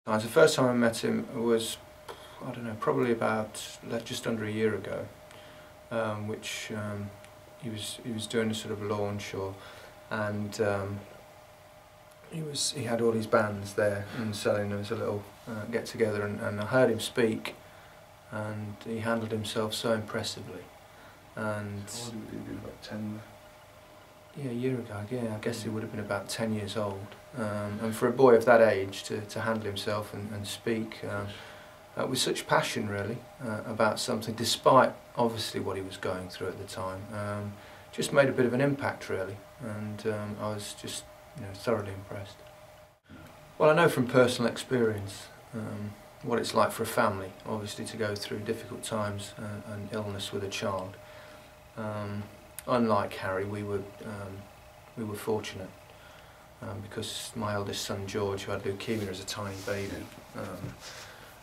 The first time I met him was, I don't know, probably about just under a year ago, which he was doing a sort of launch, and he had all his bands there and selling. There was a little get together, and I heard him speak, and he handled himself so impressively. And how old would he be? About 10? Yeah, a year ago. Yeah, I guess he would have been about 10 years old. And for a boy of that age to handle himself and speak with such passion, really, about something, despite obviously what he was going through at the time, just made a bit of an impact, really. And I was just, thoroughly impressed. Well, I know from personal experience what it's like for a family, obviously, to go through difficult times and illness with a child. Unlike Harry, we were fortunate because my eldest son George, who had leukemia as a tiny baby,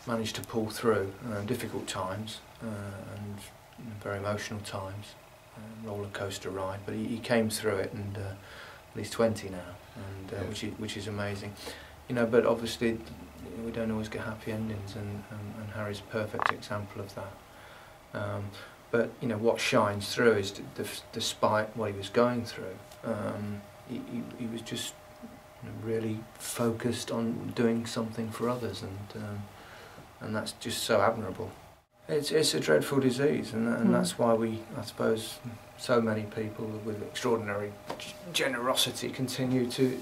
managed to pull through difficult times and very emotional times, roller coaster ride. But he came through it, and he's 20 now, and which is amazing. But obviously we don't always get happy endings, and Harry's a perfect example of that. But what shines through is, despite what he was going through, he was just really focused on doing something for others, and that's just so admirable. It's a dreadful disease, and that's why I suppose, so many people with extraordinary generosity continue to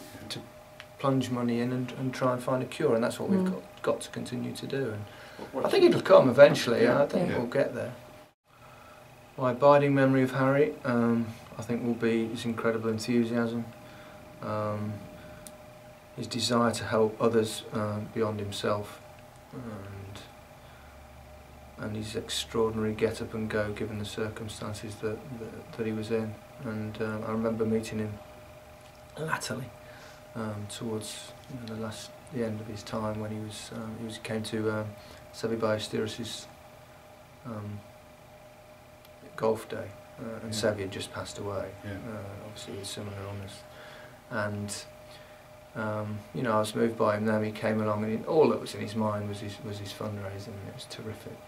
plunge money in and try and find a cure, and that's what we've got to continue to do. And I think it'll come eventually. I think we'll get there. My abiding memory of Harry, I think, will be his incredible enthusiasm, his desire to help others beyond himself, and his extraordinary get up and go given the circumstances that he was in. And I remember meeting him latterly, towards the end of his time, when he came to Seve Ballesteros' golf day, and Seve had just passed away, obviously with similar illness. And I was moved by him then. He came along, and all that was in his mind was his fundraising, and it was terrific.